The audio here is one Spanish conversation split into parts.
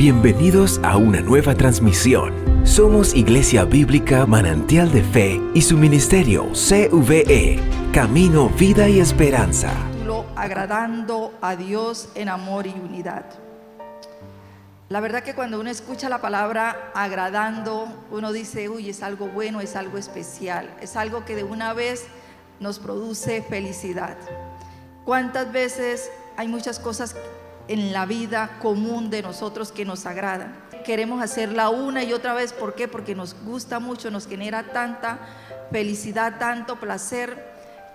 Bienvenidos a una nueva transmisión. Somos Iglesia Bíblica Manantial de Fe y su ministerio CVE, Camino, Vida y Esperanza. Agradando a Dios en amor y unidad. La verdad que cuando uno escucha la palabra agradando, uno dice, uy, es algo bueno, es algo especial, es algo que de una vez nos produce felicidad. ¿Cuántas veces hay muchas cosas en la vida común de nosotros que nos agradan? Queremos hacerla una y otra vez. ¿Por qué? Porque nos gusta mucho, nos genera tanta felicidad, tanto placer,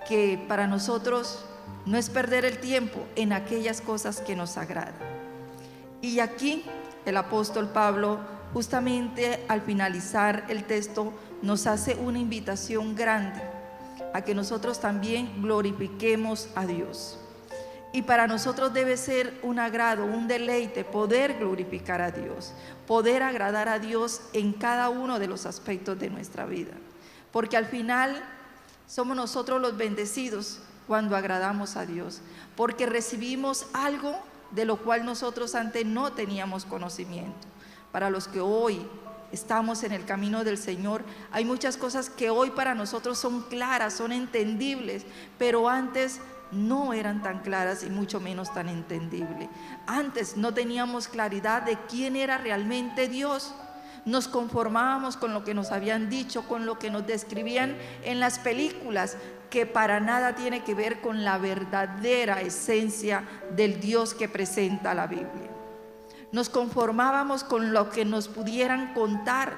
que para nosotros no es perder el tiempo en aquellas cosas que nos agradan. Y aquí el apóstol Pablo, justamente al finalizar el texto, nos hace una invitación grande a que nosotros también glorifiquemos a Dios. Y para nosotros debe ser un agrado, un deleite poder glorificar a Dios, poder agradar a Dios en cada uno de los aspectos de nuestra vida. Porque al final somos nosotros los bendecidos cuando agradamos a Dios, porque recibimos algo de lo cual nosotros antes no teníamos conocimiento. Para los que hoy estamos en el camino del Señor, hay muchas cosas que hoy para nosotros son claras, son entendibles, pero antes no eran tan claras y mucho menos tan entendibles. Antes no teníamos claridad de quién era realmente Dios. Nos conformábamos con lo que nos habían dicho, con lo que nos describían en las películas, que para nada tiene que ver con la verdadera esencia del Dios que presenta la Biblia. Nos conformábamos con lo que nos pudieran contar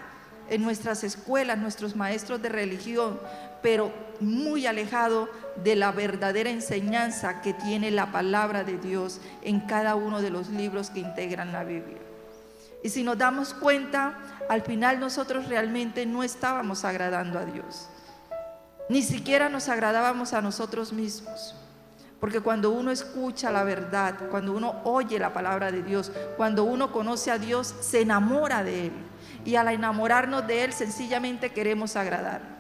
en nuestras escuelas, nuestros maestros de religión, pero muy alejado de la verdadera enseñanza que tiene la palabra de Dios en cada uno de los libros que integran la Biblia. Y si nos damos cuenta, al final nosotros realmente no estábamos agradando a Dios. Ni siquiera nos agradábamos a nosotros mismos. Porque cuando uno escucha la verdad, cuando uno oye la palabra de Dios, cuando uno conoce a Dios, se enamora de Él. Y al enamorarnos de Él, sencillamente queremos agradar.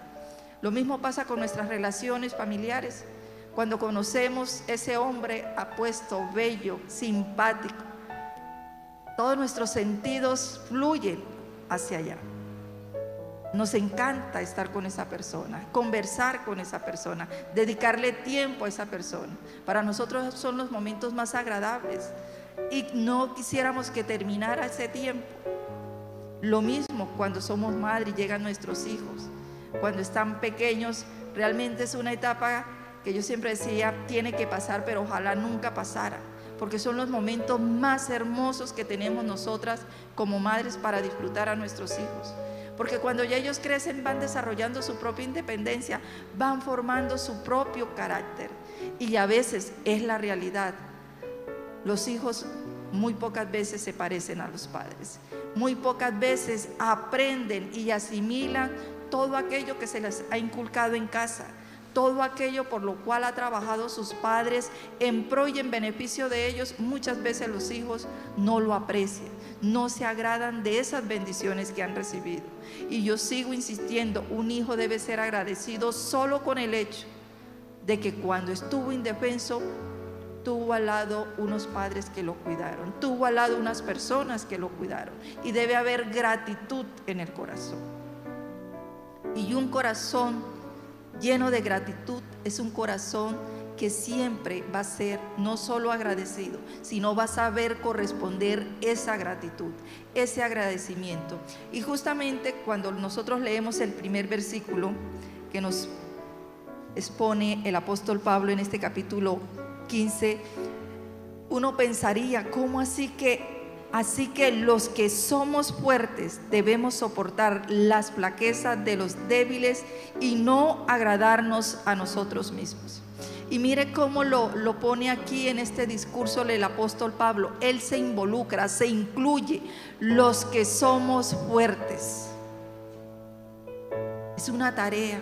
Lo mismo pasa con nuestras relaciones familiares. Cuando conocemos ese hombre apuesto, bello, simpático, todos nuestros sentidos fluyen hacia allá. Nos encanta estar con esa persona, conversar con esa persona, dedicarle tiempo a esa persona. Para nosotros son los momentos más agradables y no quisiéramos que terminara ese tiempo. Lo mismo cuando somos madres y llegan nuestros hijos. Cuando están pequeños, realmente es una etapa que yo siempre decía, tiene que pasar, pero ojalá nunca pasara. Porque son los momentos más hermosos que tenemos nosotras como madres para disfrutar a nuestros hijos. Porque cuando ya ellos crecen van desarrollando su propia independencia, van formando su propio carácter. Y a veces es la realidad. Los hijos muy pocas veces se parecen a los padres. Muy pocas veces aprenden y asimilan todo aquello que se les ha inculcado en casa. Todo aquello por lo cual ha trabajado sus padres en pro y en beneficio de ellos, muchas veces los hijos no lo aprecian, no se agradan de esas bendiciones que han recibido. Y yo sigo insistiendo, un hijo debe ser agradecido solo con el hecho de que cuando estuvo indefenso, tuvo al lado unos padres que lo cuidaron, tuvo al lado unas personas que lo cuidaron. Y debe haber gratitud en el corazón. Y un corazón lleno de gratitud es un corazón que siempre va a ser no solo agradecido, sino va a saber corresponder esa gratitud, ese agradecimiento. Y justamente cuando nosotros leemos el primer versículo que nos expone el apóstol Pablo en este capítulo 15, uno pensaría, ¿cómo así que? Así que los que somos fuertes debemos soportar las flaquezas de los débiles y no agradarnos a nosotros mismos. Y mire cómo lo pone aquí en este discurso del apóstol Pablo. Él se involucra, se incluye, los que somos fuertes. Es una tarea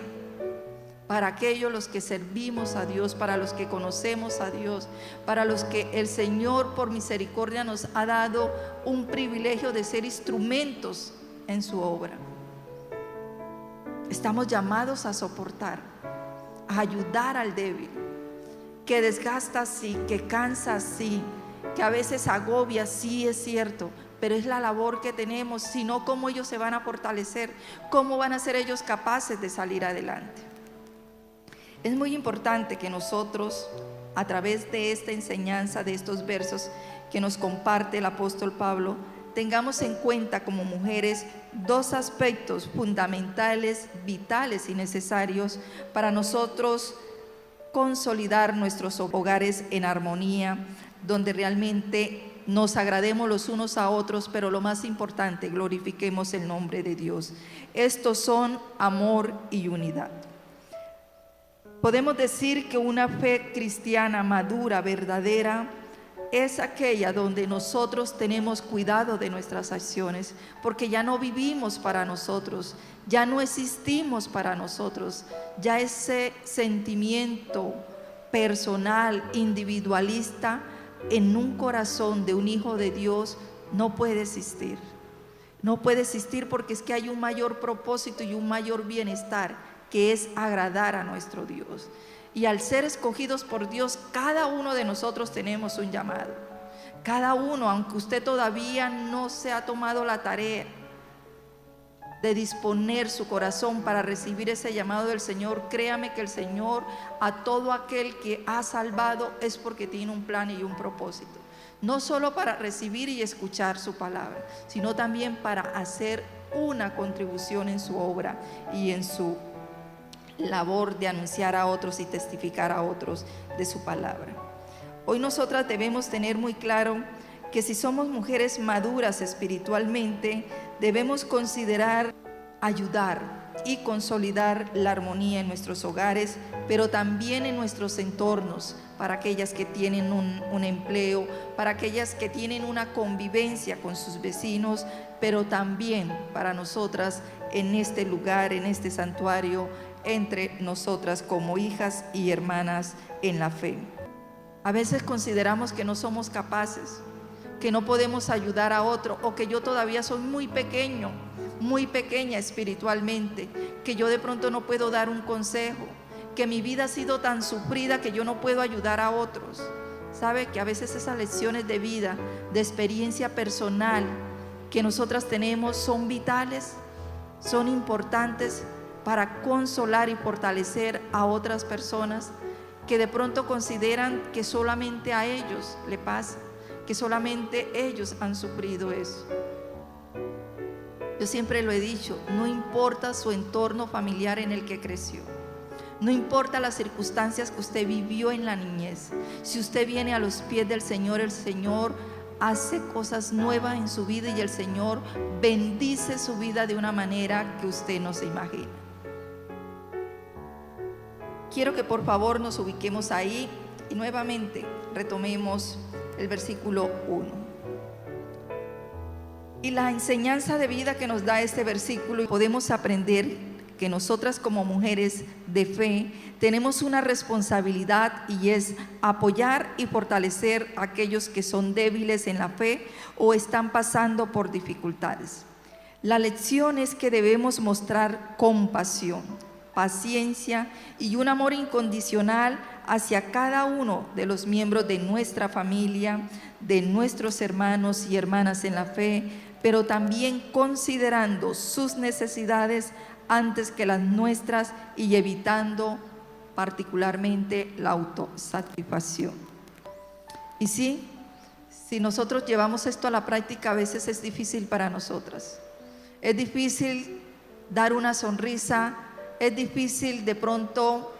para aquellos los que servimos a Dios, para los que conocemos a Dios, para los que el Señor por misericordia nos ha dado un privilegio de ser instrumentos en su obra. Estamos llamados a soportar, a ayudar al débil, que desgasta sí, que cansa sí, que a veces agobia, sí es cierto, pero es la labor que tenemos, sino cómo ellos se van a fortalecer, cómo van a ser ellos capaces de salir adelante. Es muy importante que nosotros, a través de esta enseñanza, de estos versos que nos comparte el apóstol Pablo, tengamos en cuenta como mujeres dos aspectos fundamentales, vitales y necesarios para nosotros consolidar nuestros hogares en armonía, donde realmente nos agrademos los unos a otros, pero lo más importante, glorifiquemos el nombre de Dios. Estos son amor y unidad. Podemos decir que una fe cristiana madura, verdadera, es aquella donde nosotros tenemos cuidado de nuestras acciones, porque ya no vivimos para nosotros, ya no existimos para nosotros, ya ese sentimiento personal, individualista, en un corazón de un hijo de Dios no puede existir. No puede existir porque es que hay un mayor propósito y un mayor bienestar, que es agradar a nuestro Dios. Y al ser escogidos por Dios, cada uno de nosotros tenemos un llamado. Cada uno, aunque usted todavía no se ha tomado la tarea de disponer su corazón para recibir ese llamado del Señor, créame que el Señor, a todo aquel que ha salvado, es porque tiene un plan y un propósito. No solo para recibir y escuchar su palabra, sino también para hacer una contribución en su obra y en su labor de anunciar a otros y testificar a otros de su palabra. Hoy nosotras debemos tener muy claro que si somos mujeres maduras espiritualmente, debemos considerar ayudar y consolidar la armonía en nuestros hogares, pero también en nuestros entornos, para aquellas que tienen un empleo, para aquellas que tienen una convivencia con sus vecinos, pero también para nosotras en este lugar, en este santuario, entre nosotras como hijas y hermanas en la fe. A veces consideramos que no somos capaces, que no podemos ayudar a otro, o que yo todavía soy muy pequeño, muy pequeña espiritualmente, que yo de pronto no puedo dar un consejo, que mi vida ha sido tan sufrida que yo no puedo ayudar a otros. ¿Sabe? Que a veces esas lecciones de vida, de experiencia personal que nosotras tenemos son vitales, son importantes para consolar y fortalecer a otras personas que de pronto consideran que solamente a ellos le pasa, que solamente ellos han sufrido eso. Yo siempre lo he dicho, no importa su entorno familiar en el que creció, no importa las circunstancias que usted vivió en la niñez, si usted viene a los pies del Señor, el Señor hace cosas nuevas en su vida y el Señor bendice su vida de una manera que usted no se imagina. Quiero que por favor nos ubiquemos ahí y nuevamente retomemos el versículo 1. Y la enseñanza de vida que nos da este versículo, y podemos aprender que nosotras como mujeres de fe tenemos una responsabilidad, y es apoyar y fortalecer a aquellos que son débiles en la fe o están pasando por dificultades. La lección es que debemos mostrar compasión, paciencia y un amor incondicional hacia cada uno de los miembros de nuestra familia, de nuestros hermanos y hermanas en la fe, pero también considerando sus necesidades antes que las nuestras y evitando particularmente la autosatisfacción. Y sí, si nosotros llevamos esto a la práctica, a veces es difícil para nosotras. Es difícil dar una sonrisa, es difícil de pronto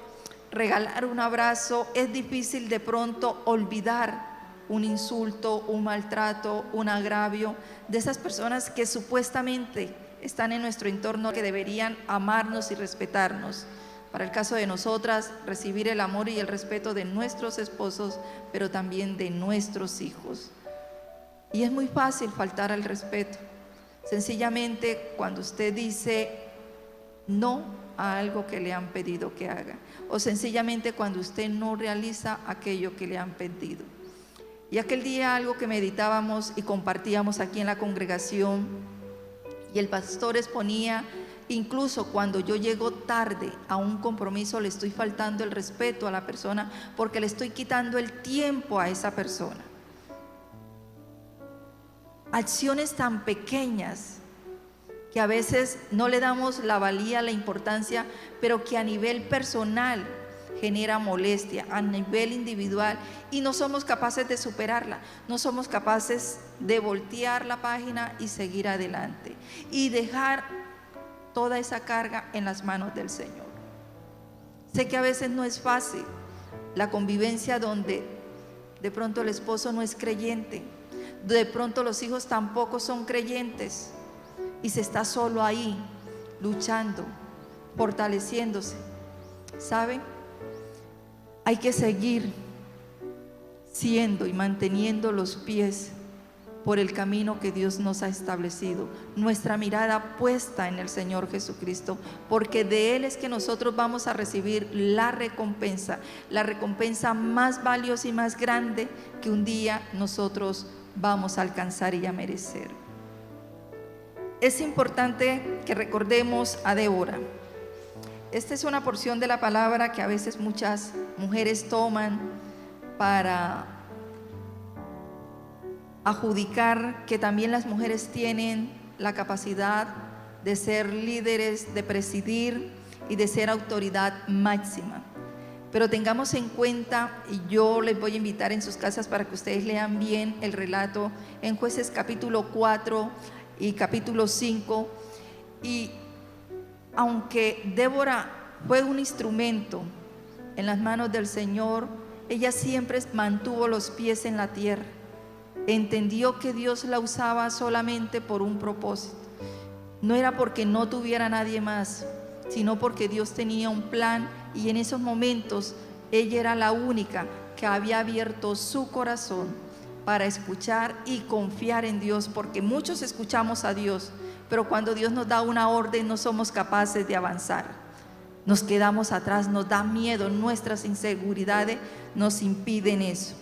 regalar un abrazo, es difícil de pronto olvidar un insulto, un maltrato, un agravio de esas personas que supuestamente están en nuestro entorno, que deberían amarnos y respetarnos. Para el caso de nosotras, recibir el amor y el respeto de nuestros esposos, pero también de nuestros hijos. Y es muy fácil faltar al respeto. Sencillamente cuando usted dice no a algo que le han pedido que haga, o sencillamente cuando usted no realiza aquello que le han pedido. Y aquel día algo que meditábamos y compartíamos aquí en la congregación, y el pastor exponía, incluso cuando yo llego tarde a un compromiso, le estoy faltando el respeto a la persona porque le estoy quitando el tiempo a esa persona. acciones tan pequeñas que a veces no le damos la valía, la importancia, pero que a nivel personal genera molestia, a nivel individual, y no somos capaces de superarla, no somos capaces de voltear la página y seguir adelante y dejar toda esa carga en las manos del Señor. Sé que a veces no es fácil la convivencia donde de pronto el esposo no es creyente, de pronto los hijos tampoco son creyentes y se está solo ahí luchando, fortaleciéndose. ¿Saben? Hay que seguir siendo y manteniendo los pies por el camino que Dios nos ha establecido, nuestra mirada puesta en el Señor Jesucristo, porque de Él es que nosotros vamos a recibir la recompensa más valiosa y más grande que un día nosotros vamos a alcanzar y a merecer. Es importante que recordemos a Débora. Esta es una porción de la palabra que a veces muchas mujeres toman para adjudicar que también las mujeres tienen la capacidad de ser líderes, de presidir y de ser autoridad máxima. Pero tengamos en cuenta, y yo les voy a invitar en sus casas para que ustedes lean bien el relato en Jueces capítulo 4 y capítulo 5, y aunque Débora fue un instrumento en las manos del Señor, ella siempre mantuvo los pies en la tierra. Entendió que Dios la usaba solamente por un propósito. No era porque no tuviera nadie más, sino porque Dios tenía un plan, y en esos momentos ella era la única que había abierto su corazón para escuchar y confiar en Dios, porque muchos escuchamos a Dios, pero cuando Dios nos da una orden no somos capaces de avanzar. Nos quedamos atrás, nos da miedo, nuestras inseguridades nos impiden eso.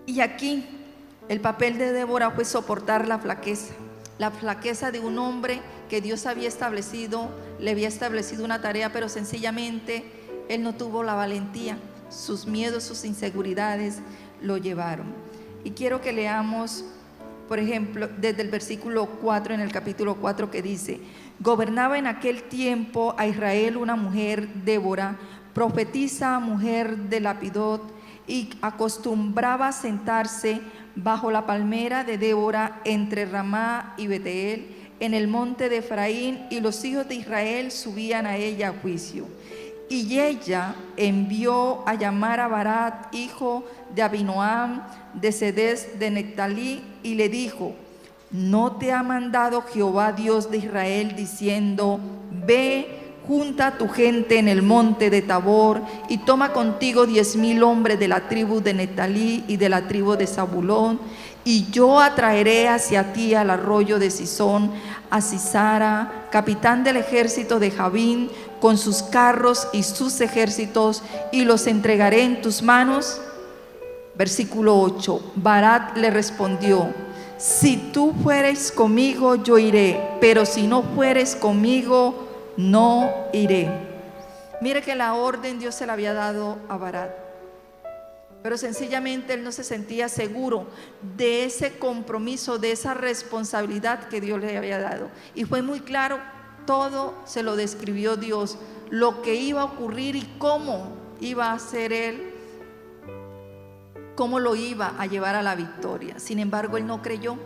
Y aquí el papel de Débora fue soportar la flaqueza de un hombre que Dios había establecido, le había establecido una tarea, pero sencillamente él no tuvo la valentía. Sus miedos, sus inseguridades lo llevaron. Y quiero que leamos, por ejemplo, desde el versículo 4 en el capítulo 4, que dice: gobernaba en aquel tiempo a Israel una mujer, Débora, profetisa, mujer de Lapidot, y acostumbraba sentarse bajo la palmera de Débora entre Ramá y Betel, en el monte de Efraín, y los hijos de Israel subían a ella a juicio. Y ella envió a llamar a Barak, hijo de Abinoam, de Cedes de Nectalí, y le dijo: ¿no te ha mandado Jehová Dios de Israel diciendo: ve, junta a tu gente en el monte de Tabor, y toma contigo 10,000 hombres de la tribu de Nectalí y de la tribu de Zabulón, y yo atraeré hacia ti al arroyo de Sisón a Sisara, capitán del ejército de Javín, con sus carros y sus ejércitos, y los entregaré en tus manos? Versículo 8. Barak le respondió: si tú fueres conmigo, yo iré, pero si no fueres conmigo, no iré. Mire que la orden Dios se la había dado a Barak, pero sencillamente él no se sentía seguro de ese compromiso, de esa responsabilidad que Dios le había dado. Y fue muy claro, todo se lo describió Dios, lo que iba a ocurrir y cómo iba a ser él, cómo lo iba a llevar a la victoria. Sin embargo, él no creyó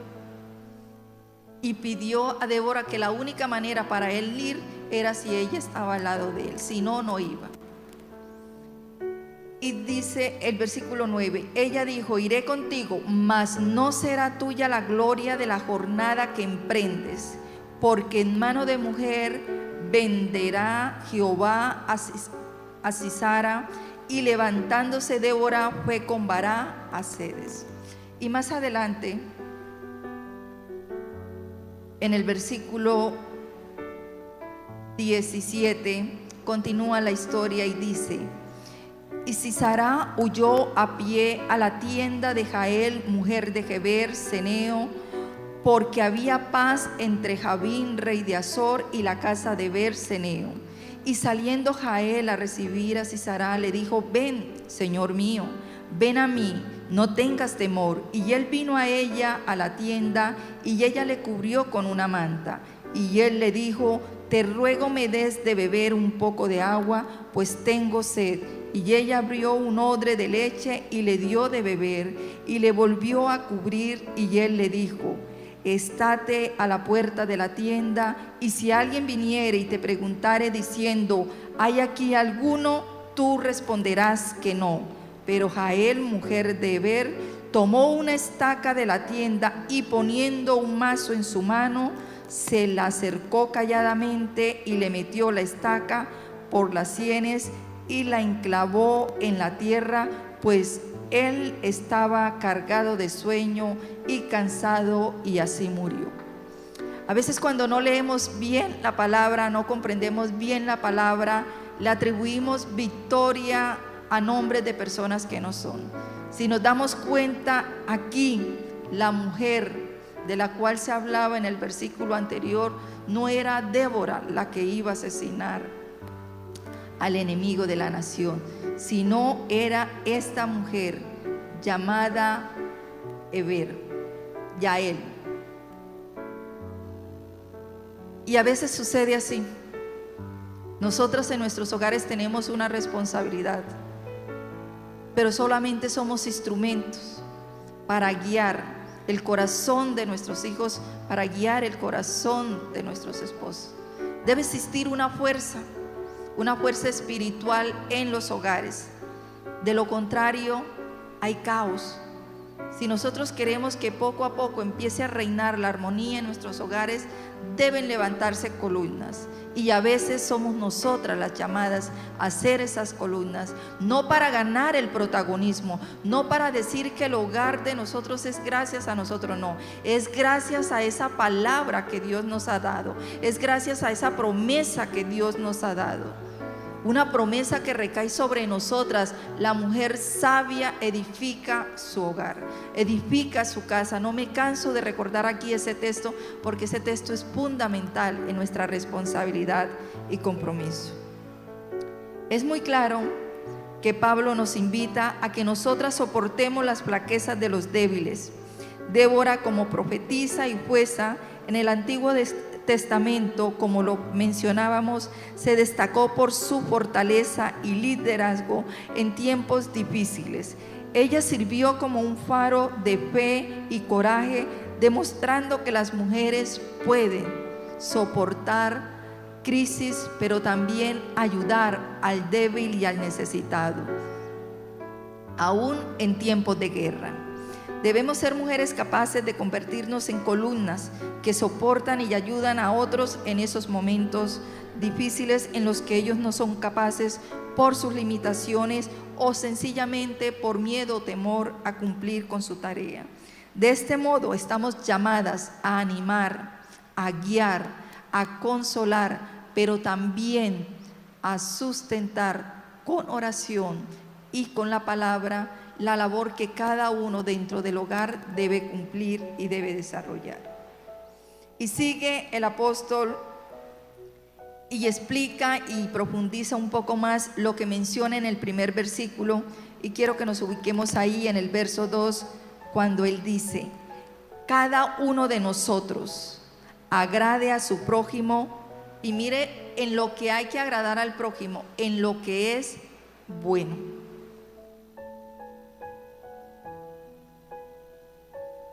y pidió a Débora que la única manera para él ir era si ella estaba al lado de él, si no, no iba. Y dice el versículo 9: ella dijo: iré contigo, mas no será tuya la gloria de la jornada que emprendes, porque en mano de mujer venderá Jehová a Sisara. Y levantándose Débora fue con Barak a Cedes. Y más adelante, en el versículo 17, continúa la historia y dice: y Sisara huyó a pie a la tienda de Jael, mujer de Geber, Ceneo, porque había paz entre Javín, rey de Azor, y la casa de Ber-Ceneo. Y saliendo Jael a recibir a Sisara, le dijo: ven, señor mío, ven a mí, no tengas temor. Y él vino a ella a la tienda, y ella le cubrió con una manta. Y él le dijo: te ruego me des de beber un poco de agua, pues tengo sed. Y ella abrió un odre de leche y le dio de beber, y le volvió a cubrir. Y él le dijo: estate a la puerta de la tienda, y si alguien viniere y te preguntare diciendo: ¿hay aquí alguno?, tú responderás que no. Pero Jael, mujer de Heber, tomó una estaca de la tienda, y poniendo un mazo en su mano, se la acercó calladamente y le metió la estaca por las sienes y la enclavó en la tierra, pues él estaba cargado de sueño y cansado, y así murió. A veces cuando no leemos bien la palabra, no comprendemos bien la palabra, le atribuimos victoria a nombres de personas que no son. Si nos damos cuenta, aquí la mujer de la cual se hablaba en el versículo anterior no era Débora la que iba a asesinar al enemigo de la nación, sino era esta mujer llamada Yael. Y a veces sucede así. Nosotras en nuestros hogares tenemos una responsabilidad, pero solamente somos instrumentos para guiar el corazón de nuestros hijos, para guiar el corazón de nuestros esposos. Debe existir una fuerza espiritual en los hogares. De lo contrario, hay caos. Si nosotros queremos que poco a poco empiece a reinar la armonía en nuestros hogares, deben levantarse columnas. Y a veces somos nosotras las llamadas a hacer esas columnas, no para ganar el protagonismo, no para decir que el hogar de nosotros es gracias a nosotros, no, es gracias a esa palabra que Dios nos ha dado, es gracias a esa promesa que Dios nos ha dado. Una promesa que recae sobre nosotras. La mujer sabia edifica su hogar, edifica su casa. No me canso de recordar aquí ese texto, porque ese texto es fundamental en nuestra responsabilidad y compromiso. Es muy claro que Pablo nos invita a que nosotras soportemos las flaquezas de los débiles. Débora, como profetisa y jueza en el Antiguo Testamento, como lo mencionábamos, se destacó por su fortaleza y liderazgo en tiempos difíciles. Ella sirvió como un faro de fe y coraje, demostrando que las mujeres pueden soportar crisis, pero también ayudar al débil y al necesitado, aún en tiempos de guerra. Debemos ser mujeres capaces de convertirnos en columnas que soportan y ayudan a otros en esos momentos difíciles en los que ellos no son capaces por sus limitaciones o sencillamente por miedo o temor a cumplir con su tarea. De este modo estamos llamadas a animar, a guiar, a consolar, pero también a sustentar con oración y con la palabra la labor que cada uno dentro del hogar debe cumplir y debe desarrollar. Y sigue el apóstol y explica y profundiza un poco más lo que menciona en el primer versículo, y quiero que nos ubiquemos ahí en el verso 2, cuando él dice: cada uno de nosotros agrade a su prójimo. Y mire, en lo que hay que agradar al prójimo, en lo que es bueno.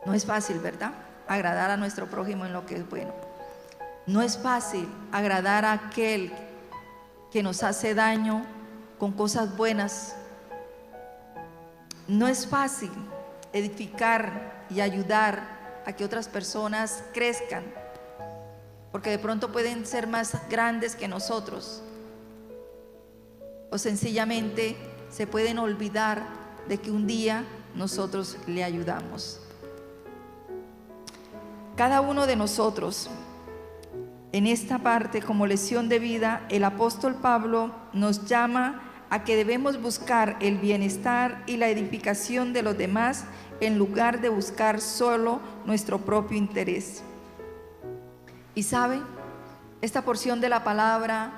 No es fácil, ¿verdad?, agradar a nuestro prójimo en lo que es bueno. No es fácil agradar a aquel que nos hace daño con cosas buenas. No es fácil edificar y ayudar a que otras personas crezcan, porque de pronto pueden ser más grandes que nosotros, o sencillamente se pueden olvidar de que un día nosotros le ayudamos. Cada uno de nosotros, en esta parte, como lección de vida, el apóstol Pablo nos llama a que debemos buscar el bienestar y la edificación de los demás en lugar de buscar solo nuestro propio interés. Y sabe, esta porción de la palabra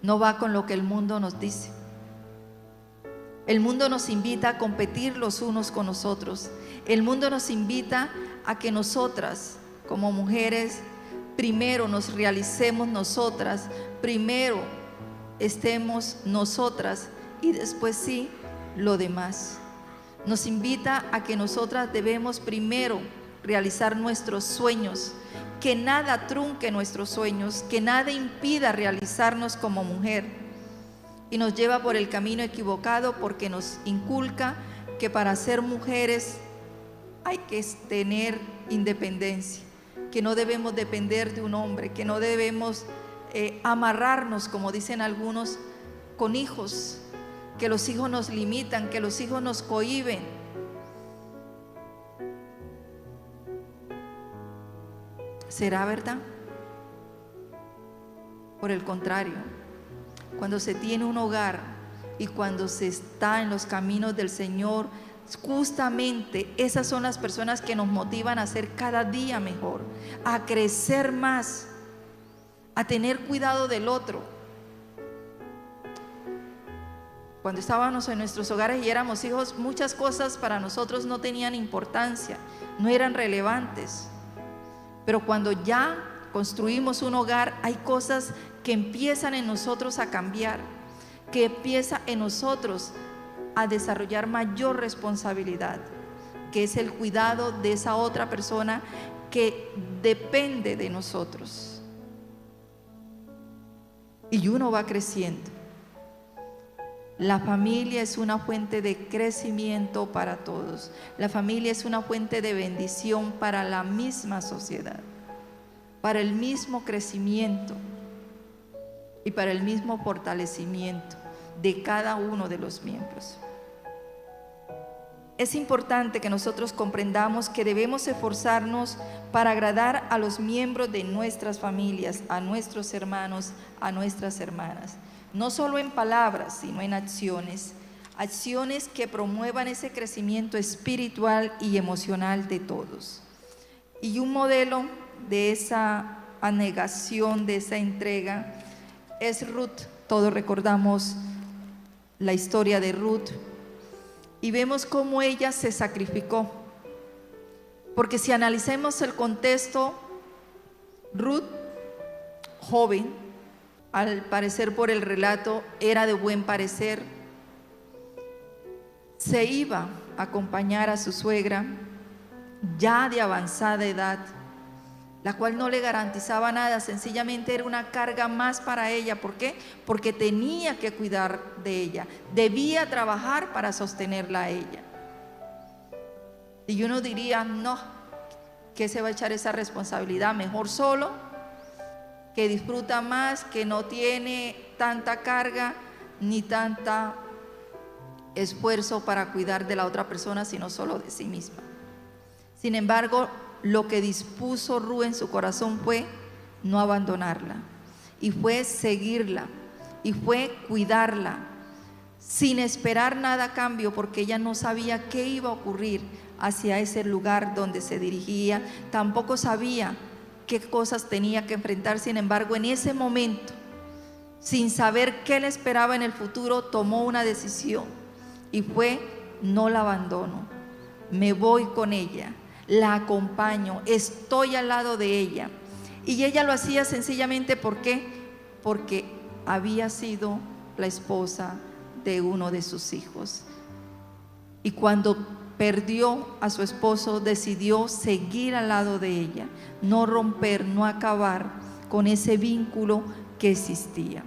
no va con lo que el mundo nos dice. El mundo nos invita a competir los unos con los otros. El mundo nos invita a que nosotras, como mujeres, primero nos realicemos nosotras, primero estemos nosotras y después sí lo demás. Nos invita a que nosotras debemos primero realizar nuestros sueños, que nada trunque nuestros sueños, que nada impida realizarnos como mujer. Y nos lleva por el camino equivocado porque nos inculca que para ser mujeres hay que tener independencia, que no debemos depender de un hombre, que no debemos amarrarnos, como dicen algunos, con hijos, que los hijos nos limitan, que los hijos nos cohíben. ¿Será verdad? Por el contrario, cuando se tiene un hogar y cuando se está en los caminos del Señor, justamente esas son las personas que nos motivan a ser cada día mejor, a crecer más, a tener cuidado del otro. Cuando estábamos en nuestros hogares y éramos hijos, muchas cosas para nosotros no tenían importancia, no eran relevantes. Pero cuando ya construimos un hogar, hay cosas que empiezan en nosotros a cambiar, que empieza en nosotros a desarrollar mayor responsabilidad, que es el cuidado de esa otra persona que depende de nosotros. Y uno va creciendo. La familia es una fuente de crecimiento para todos. La familia es una fuente de bendición para la misma sociedad, para el mismo crecimiento y para el mismo fortalecimiento de cada uno de los miembros. Es importante que nosotros comprendamos que debemos esforzarnos para agradar a los miembros de nuestras familias, a nuestros hermanos, a nuestras hermanas. No solo en palabras, sino en acciones. Acciones que promuevan ese crecimiento espiritual y emocional de todos. Y un modelo de esa abnegación, de esa entrega, es Ruth. Todos recordamos la historia de Ruth y vemos cómo ella se sacrificó. Porque si analicemos el contexto, Ruth, joven, al parecer por el relato era de buen parecer, se iba a acompañar a su suegra ya de avanzada edad, la cual no le garantizaba nada, sencillamente era una carga más para ella. ¿Por qué? Porque tenía que cuidar de ella, debía trabajar para sostenerla a ella. Y uno diría, no, ¿qué se va a echar esa responsabilidad? Mejor solo, que disfruta más, que no tiene tanta carga ni tanta esfuerzo para cuidar de la otra persona, sino solo de sí misma. Sin embargo, lo que dispuso Ruth en su corazón fue no abandonarla, y fue seguirla, y fue cuidarla, sin esperar nada a cambio, porque ella no sabía qué iba a ocurrir hacia ese lugar donde se dirigía, tampoco sabía qué cosas tenía que enfrentar. Sin embargo, en ese momento, sin saber qué le esperaba en el futuro, tomó una decisión y fue: no la abandono, me voy con ella, la acompaño, estoy al lado de ella. Y ella lo hacía sencillamente, ¿por qué? Porque había sido la esposa de uno de sus hijos. Y cuando perdió a su esposo, decidió seguir al lado de ella, no romper, no acabar con ese vínculo que existía.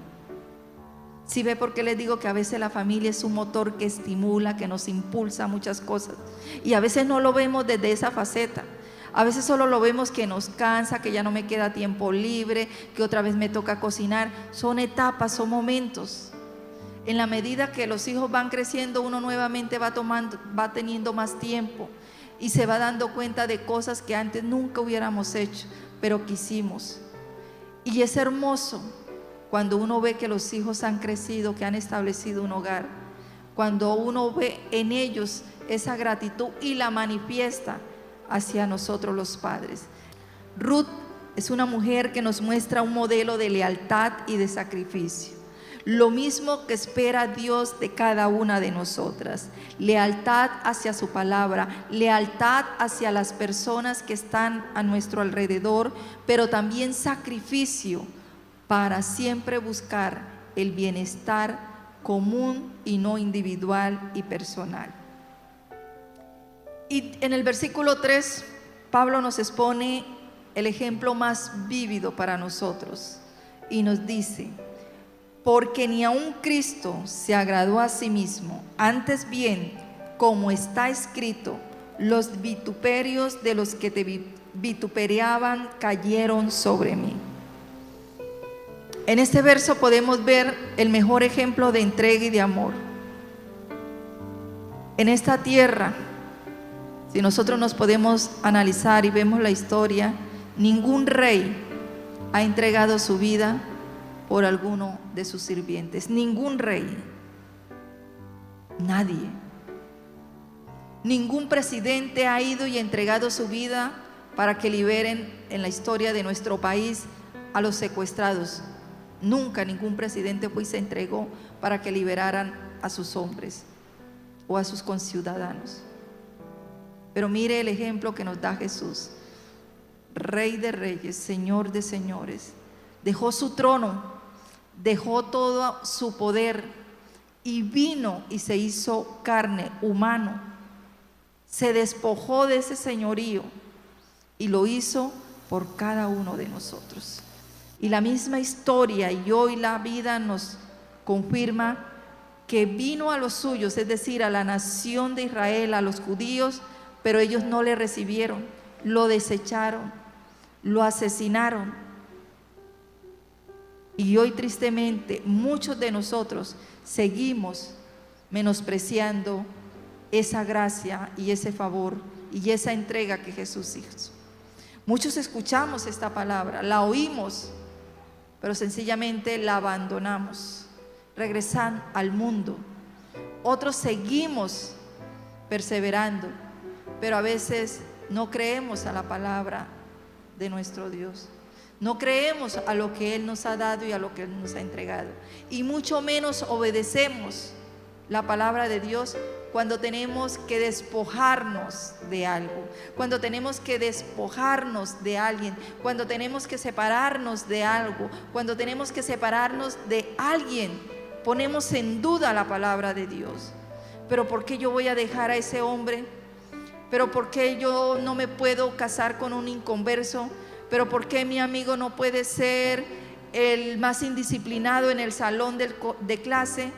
¿Sí ve por qué les digo que a veces la familia es un motor que estimula, que nos impulsa a muchas cosas? Y a veces no lo vemos desde esa faceta. A veces solo lo vemos que nos cansa, que ya no me queda tiempo libre, que otra vez me toca cocinar. Son etapas, son momentos. En la medida que los hijos van creciendo, uno nuevamente va teniendo más tiempo y se va dando cuenta de cosas que antes nunca hubiéramos hecho, pero quisimos. Y es hermoso cuando uno ve que los hijos han crecido, que han establecido un hogar, cuando uno ve en ellos esa gratitud y la manifiesta hacia nosotros los padres. Ruth es una mujer que nos muestra un modelo de lealtad y de sacrificio. lo mismo que espera Dios de cada una de nosotras. Lealtad hacia su palabra, lealtad hacia las personas que están a nuestro alrededor, pero también sacrificio para siempre buscar el bienestar común y no individual y personal. Y en el versículo 3, Pablo nos expone el ejemplo más vívido para nosotros y nos dice: porque ni aun Cristo se agradó a sí mismo, antes bien, como está escrito, los vituperios de los que te vituperaban cayeron sobre mí. En este verso podemos ver el mejor ejemplo de entrega y de amor. En esta tierra, si nosotros nos podemos analizar y vemos la historia, ningún rey ha entregado su vida por alguno de sus sirvientes. Ningún rey. Nadie. Ningún presidente ha ido y entregado su vida para que liberen en la historia de nuestro país a los secuestrados. Nunca ningún presidente fue y se entregó para que liberaran a sus hombres o a sus conciudadanos. Pero mire el ejemplo que nos da Jesús, Rey de reyes, Señor de señores. Dejó su trono, dejó todo su poder y vino y se hizo carne, humano. Se despojó de ese señorío y lo hizo por cada uno de nosotros. Y la misma historia y hoy la vida nos confirma que vino a los suyos, es decir, a la nación de Israel, a los judíos, pero ellos no le recibieron, lo desecharon, lo asesinaron. Y hoy tristemente muchos de nosotros seguimos menospreciando esa gracia y ese favor y esa entrega que Jesús hizo. Muchos escuchamos esta palabra, la oímos, pero sencillamente la abandonamos, regresan al mundo. Otros seguimos perseverando, pero a veces no creemos a la palabra de nuestro Dios. No creemos a lo que Él nos ha dado y a lo que Él nos ha entregado. Y mucho menos obedecemos la palabra de Dios cuando tenemos que despojarnos de algo, cuando tenemos que despojarnos de alguien, cuando tenemos que separarnos de algo, cuando tenemos que separarnos de alguien, ponemos en duda la palabra de Dios. ¿Pero por qué yo voy a dejar a ese hombre? ¿Pero por qué yo no me puedo casar con un inconverso? ¿Pero por qué mi amigo no puede ser el más indisciplinado en el salón de clase?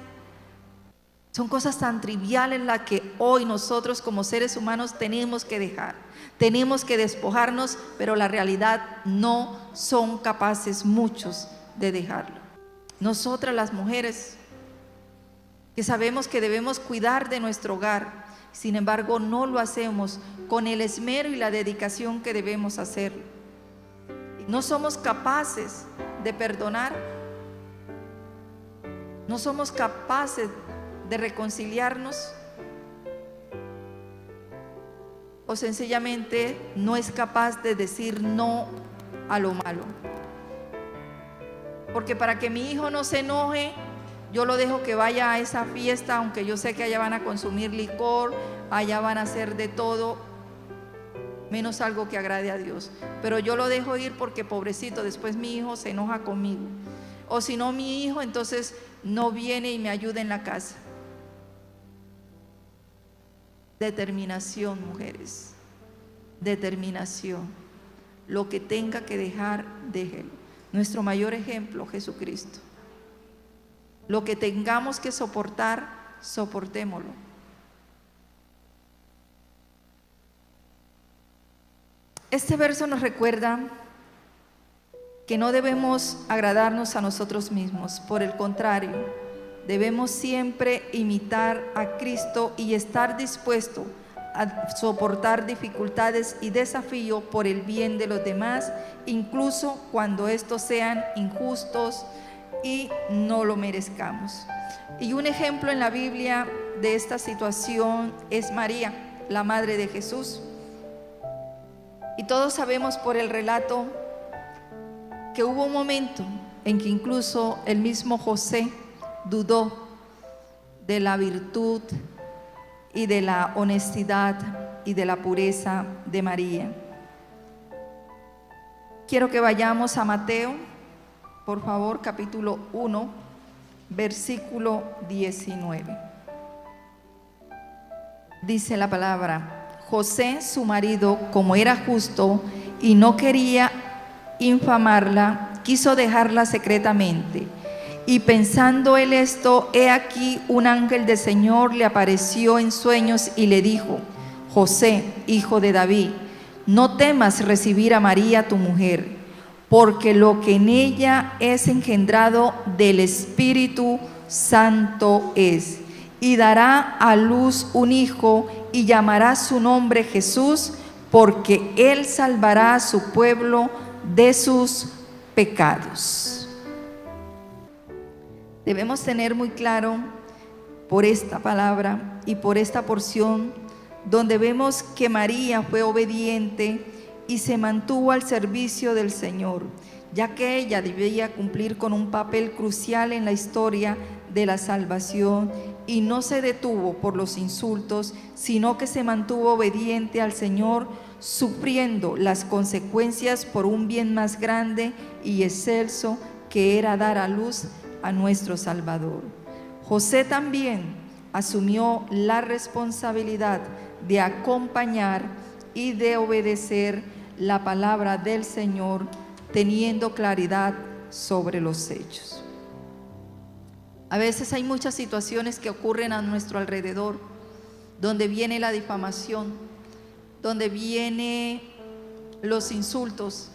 Son cosas tan triviales las que hoy nosotros como seres humanos tenemos que dejar. Tenemos que despojarnos, pero la realidad no son capaces muchos de dejarlo. Nosotras las mujeres que sabemos que debemos cuidar de nuestro hogar, sin embargo no lo hacemos con el esmero y la dedicación que debemos hacerlo. No somos capaces de perdonar, no somos capaces de reconciliarnos, o sencillamente no es capaz de decir no a lo malo. Porque para que mi hijo no se enoje, yo lo dejo que vaya a esa fiesta, aunque yo sé que allá van a consumir licor, allá van a hacer de todo, menos algo que agrade a Dios. Pero yo lo dejo ir porque pobrecito, después mi hijo se enoja conmigo. O si no, mi hijo entonces no viene y me ayuda en la casa. Determinación, mujeres, determinación. Lo que tenga que dejar, déjelo. Nuestro mayor ejemplo, Jesucristo. Lo que tengamos que soportar, soportémoslo. Este verso nos recuerda que no debemos agradarnos a nosotros mismos, por el contrario, debemos siempre imitar a Cristo y estar dispuesto a soportar dificultades y desafíos por el bien de los demás, incluso cuando estos sean injustos y no lo merezcamos. Y un ejemplo en la Biblia de esta situación es María, la madre de Jesús. Y todos sabemos por el relato que hubo un momento en que incluso el mismo José dudó de la virtud y de la honestidad y de la pureza de María. Quiero que vayamos a Mateo, por favor, capítulo 1, versículo 19. Dice la palabra: José, su marido, como era justo y no quería infamarla, quiso dejarla secretamente. Y pensando él esto, he aquí un ángel del Señor le apareció en sueños y le dijo: José, hijo de David, no temas recibir a María tu mujer, porque lo que en ella es engendrado del Espíritu Santo es, y dará a luz un hijo y llamará su nombre Jesús, porque él salvará a su pueblo de sus pecados. Debemos tener muy claro por esta palabra y por esta porción, donde vemos que María fue obediente y se mantuvo al servicio del Señor, ya que ella debía cumplir con un papel crucial en la historia de la salvación, y no se detuvo por los insultos, sino que se mantuvo obediente al Señor, sufriendo las consecuencias por un bien más grande y excelso, que era dar a luz a nuestro Salvador. José también asumió la responsabilidad de acompañar y de obedecer la palabra del Señor, teniendo claridad sobre los hechos. A veces hay muchas situaciones que ocurren a nuestro alrededor, donde viene la difamación, donde vienen los insultos,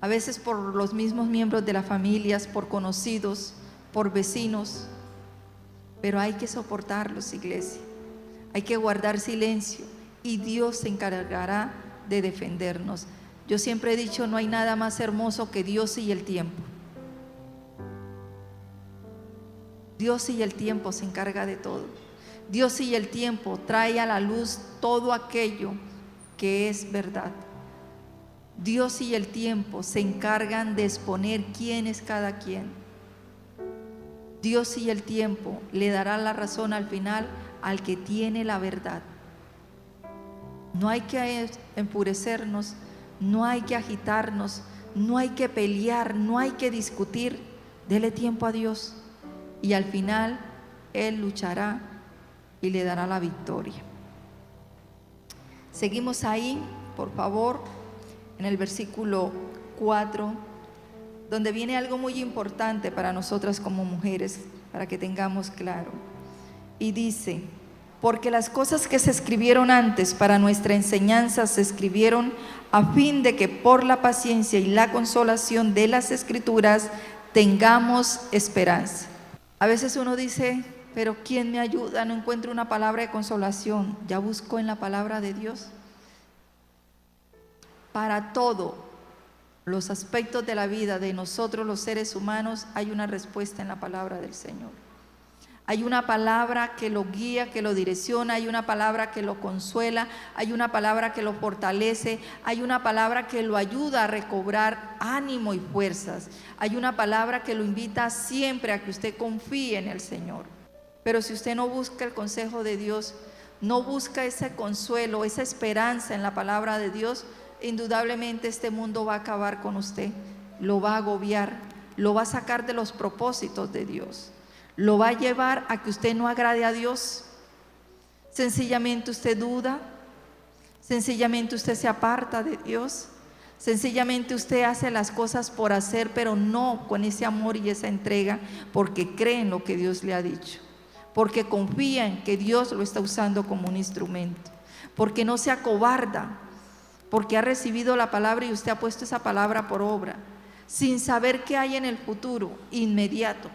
a veces por los mismos miembros de las familias, por conocidos, por vecinos, pero hay que soportarlos, iglesia. Hay que guardar silencio y Dios se encargará de defendernos. Yo siempre he dicho, no hay nada más hermoso que Dios y el tiempo. Dios y el tiempo se encarga de todo. Dios y el tiempo trae a la luz todo aquello que es verdad. Dios y el tiempo se encargan de exponer quién es cada quien. Dios y el tiempo le dará la razón al final al que tiene la verdad. No hay que enfurecernos, no hay que agitarnos, no hay que pelear, no hay que discutir. Dele tiempo a Dios y al final Él luchará y le dará la victoria. Seguimos ahí, por favor, en el versículo 4, donde viene algo muy importante para nosotras como mujeres, para que tengamos claro. Y dice: porque las cosas que se escribieron antes para nuestra enseñanza se escribieron a fin de que por la paciencia y la consolación de las Escrituras tengamos esperanza. A veces uno dice, pero ¿quién me ayuda? No encuentro una palabra de consolación. ¿Ya buscó en la palabra de Dios? Para todo los aspectos de la vida de nosotros los seres humanos hay una respuesta en la palabra del Señor. Hay una palabra que lo guía, que lo direcciona, hay una palabra que lo consuela, hay una palabra que lo fortalece, hay una palabra que lo ayuda a recobrar ánimo y fuerzas, hay una palabra que lo invita siempre a que usted confíe en el Señor. Pero si usted no busca el consejo de Dios, no busca ese consuelo, esa esperanza en la palabra de Dios, indudablemente este mundo va a acabar con usted, lo va a agobiar, lo va a sacar de los propósitos de Dios, lo va a llevar a que usted no agrade a Dios. Sencillamente usted duda, sencillamente usted se aparta de Dios, sencillamente usted hace las cosas por hacer, pero no con ese amor y esa entrega, porque cree en lo que Dios le ha dicho, porque confía en que Dios lo está usando como un instrumento, porque no se acobarda, porque ha recibido la palabra y usted ha puesto esa palabra por obra, sin saber qué hay en el futuro inmediato,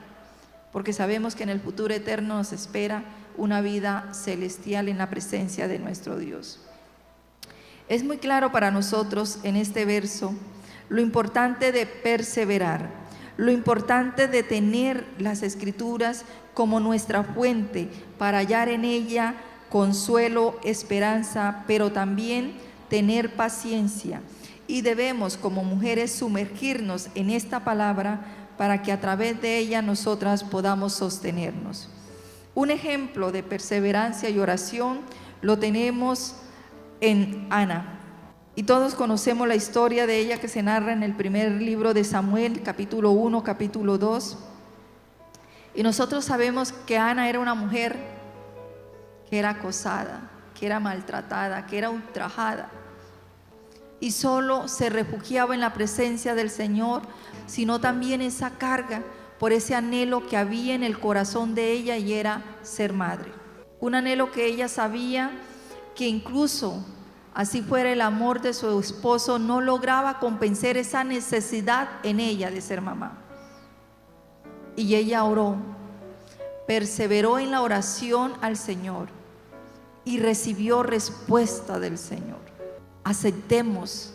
porque sabemos que en el futuro eterno nos espera una vida celestial en la presencia de nuestro Dios. Es muy claro para nosotros en este verso lo importante de perseverar, lo importante de tener las Escrituras como nuestra fuente para hallar en ella consuelo, esperanza, pero también tener paciencia. Y debemos como mujeres sumergirnos en esta palabra para que a través de ella nosotras podamos sostenernos. Un ejemplo de perseverancia y oración lo tenemos en Ana. Y todos conocemos la historia de ella que se narra en el primer libro de Samuel, capítulo 1, capítulo 2. Y nosotros sabemos que Ana era una mujer que era acosada, que era maltratada, que era ultrajada. Y solo se refugiaba en la presencia del Señor, sino también esa carga por ese anhelo que había en el corazón de ella, y era ser madre. Un anhelo que ella sabía que incluso así fuera el amor de su esposo, no lograba compensar esa necesidad en ella de ser mamá. Y ella oró, perseveró en la oración al Señor y recibió respuesta del Señor. Aceptemos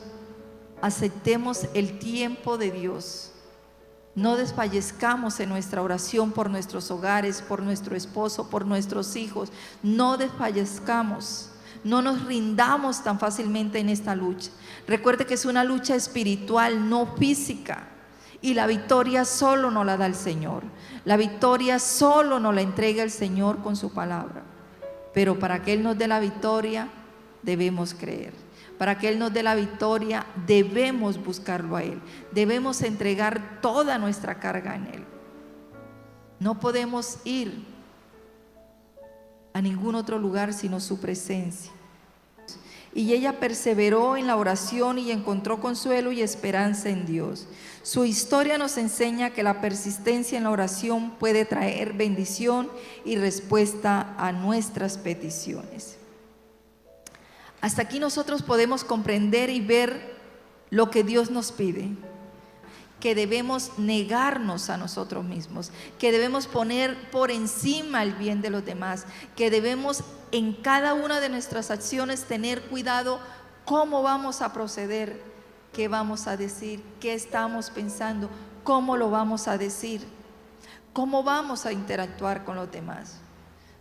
el tiempo de Dios. No desfallezcamos en nuestra oración por nuestros hogares, por nuestro esposo, por nuestros hijos. No desfallezcamos. No nos rindamos tan fácilmente en esta lucha. Recuerde que es una lucha espiritual, no física. Y la victoria solo nos la da el Señor. La victoria solo nos la entrega el Señor con su palabra. Pero para que Él nos dé la victoria, debemos creer. Para que Él nos dé la victoria, debemos buscarlo a Él. Debemos entregar toda nuestra carga en Él. No podemos ir a ningún otro lugar sino su presencia. Y ella perseveró en la oración y encontró consuelo y esperanza en Dios. Su historia nos enseña que la persistencia en la oración puede traer bendición y respuesta a nuestras peticiones. Hasta aquí nosotros podemos comprender y ver lo que Dios nos pide. Que debemos negarnos a nosotros mismos, que debemos poner por encima el bien de los demás, que debemos en cada una de nuestras acciones tener cuidado cómo vamos a proceder, qué vamos a decir, qué estamos pensando, cómo lo vamos a decir, cómo vamos a interactuar con los demás.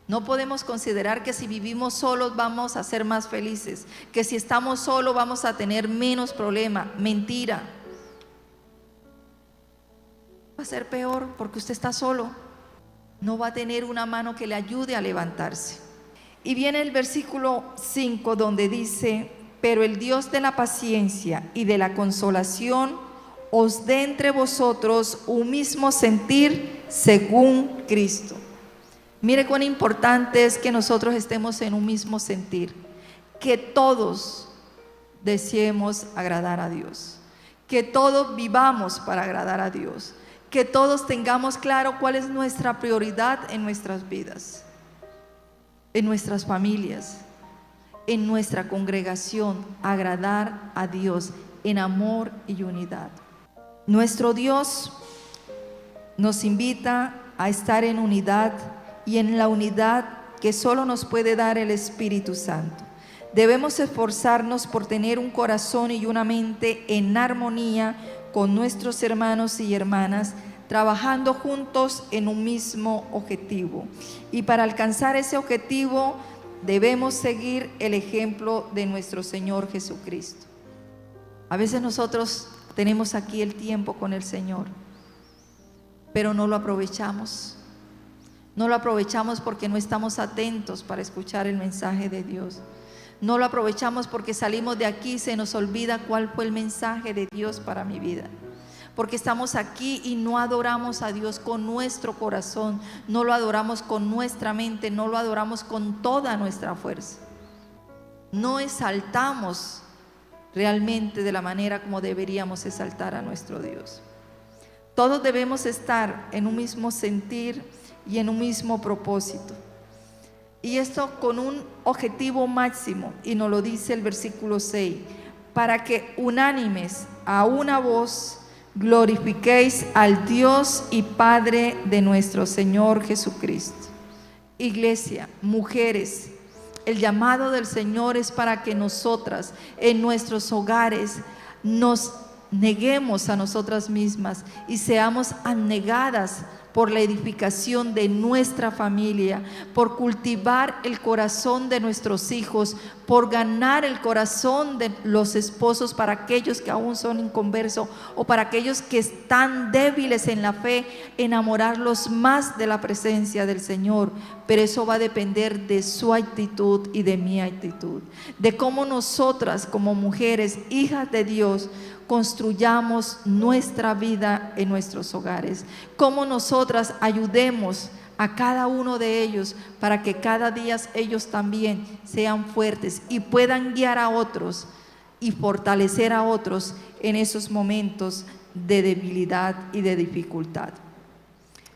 No podemos considerar que si vivimos solos vamos a ser más felices, que si estamos solos vamos a tener menos problema. Mentira. Va a ser peor porque usted está solo. No va a tener una mano que le ayude a levantarse. Y viene el versículo 5 donde dice: pero el Dios de la paciencia y de la consolación os dé entre vosotros un mismo sentir según Cristo. Mire cuán importante es que nosotros estemos en un mismo sentir, que todos deseemos agradar a Dios, que todos vivamos para agradar a Dios, que todos tengamos claro cuál es nuestra prioridad en nuestras vidas, en nuestras familias, en nuestra congregación, agradar a Dios en amor y unidad. Nuestro Dios nos invita a estar en unidad y en la unidad que solo nos puede dar el Espíritu Santo. Debemos esforzarnos por tener un corazón y una mente en armonía con nuestros hermanos y hermanas, trabajando juntos en un mismo objetivo. Y para alcanzar ese objetivo debemos seguir el ejemplo de nuestro Señor Jesucristo. A veces nosotros tenemos aquí el tiempo con el Señor, pero no lo aprovechamos. No lo aprovechamos porque no estamos atentos para escuchar el mensaje de Dios. No lo aprovechamos porque salimos de aquí y se nos olvida cuál fue el mensaje de Dios para mi vida. Porque estamos aquí y no adoramos a Dios con nuestro corazón, no lo adoramos con nuestra mente, no lo adoramos con toda nuestra fuerza. No exaltamos realmente de la manera como deberíamos exaltar a nuestro Dios. Todos debemos estar en un mismo sentir y en un mismo propósito. Y esto con un objetivo máximo, y nos lo dice el versículo 6, para que unánimes a una voz glorifiquéis al Dios y Padre de nuestro Señor Jesucristo. Iglesia, mujeres, el llamado del Señor es para que nosotras en nuestros hogares nos neguemos a nosotras mismas y seamos anegadas por la edificación de nuestra familia, por cultivar el corazón de nuestros hijos, por ganar el corazón de los esposos para aquellos que aún son inconversos o para aquellos que están débiles en la fe, enamorarlos más de la presencia del Señor. Pero eso va a depender de su actitud y de mi actitud, de cómo nosotras como mujeres, hijas de Dios, construyamos nuestra vida en nuestros hogares, cómo nosotras ayudemos a cada uno de ellos para que cada día ellos también sean fuertes y puedan guiar a otros y fortalecer a otros en esos momentos de debilidad y de dificultad.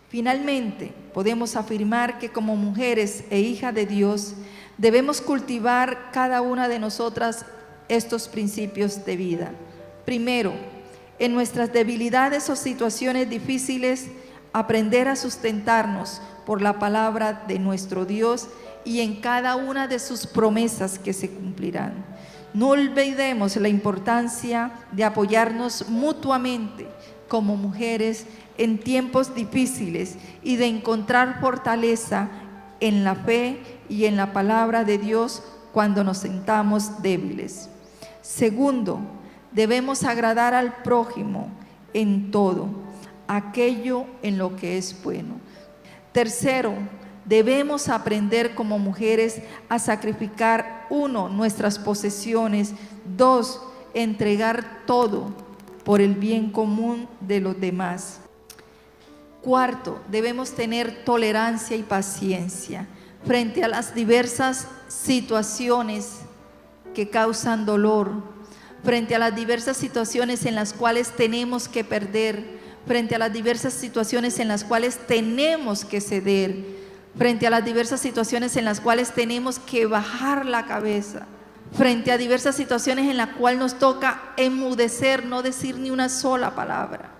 Finalmente, podemos afirmar que como mujeres e hijas de Dios debemos cultivar cada una de nosotras estos principios de vida. Primero, en nuestras debilidades o situaciones difíciles, aprender a sustentarnos por la palabra de nuestro Dios y en cada una de sus promesas que se cumplirán. No olvidemos la importancia de apoyarnos mutuamente como mujeres en tiempos difíciles y de encontrar fortaleza en la fe y en la palabra de Dios cuando nos sintamos débiles. Segundo, debemos agradar al prójimo en todo, aquello en lo que es bueno. Tercero, debemos aprender como mujeres a sacrificar, 1, nuestras posesiones, 2, entregar todo por el bien común de los demás. Cuarto, debemos tener tolerancia y paciencia frente a las diversas situaciones que causan dolor, frente a las diversas situaciones en las cuales tenemos que perder, frente a las diversas situaciones en las cuales tenemos que ceder, frente a las diversas situaciones en las cuales tenemos que bajar la cabeza, frente a diversas situaciones en las cuales nos toca enmudecer, no decir ni una sola palabra.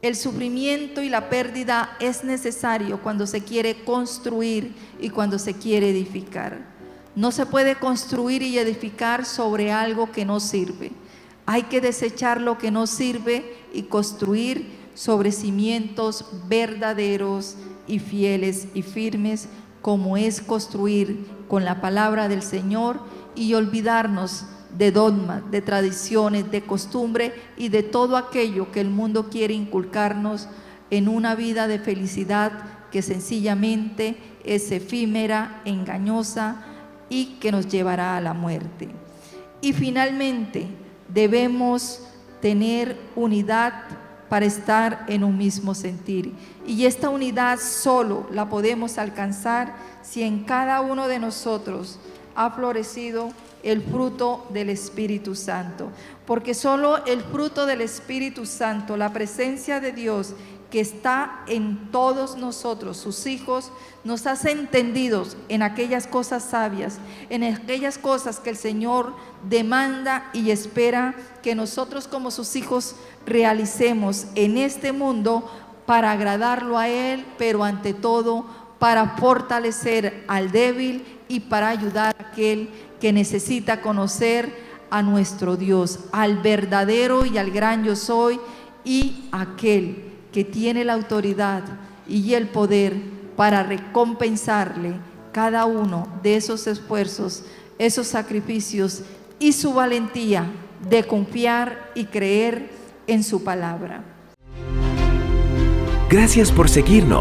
El sufrimiento y la pérdida es necesario cuando se quiere construir y cuando se quiere edificar. No se puede construir y edificar sobre algo que no sirve. Hay que desechar lo que no sirve y construir sobre cimientos verdaderos y fieles y firmes, como es construir con la palabra del Señor y olvidarnos de dogmas, de tradiciones, de costumbre y de todo aquello que el mundo quiere inculcarnos en una vida de felicidad que sencillamente es efímera, engañosa y que nos llevará a la muerte. Y finalmente, debemos tener unidad para estar en un mismo sentir. Y esta unidad solo la podemos alcanzar si en cada uno de nosotros ha florecido el fruto del Espíritu Santo. Porque solo el fruto del Espíritu Santo, la presencia de Dios que está en todos nosotros, sus hijos, nos hace entendidos en aquellas cosas sabias, en aquellas cosas que el Señor demanda y espera que nosotros como sus hijos realicemos en este mundo para agradarlo a Él, pero ante todo para fortalecer al débil y para ayudar a aquel que necesita conocer a nuestro Dios, al verdadero y al gran yo soy, y aquel que tiene la autoridad y el poder para recompensarle cada uno de esos esfuerzos, esos sacrificios y su valentía de confiar y creer en su palabra. Gracias por seguirnos.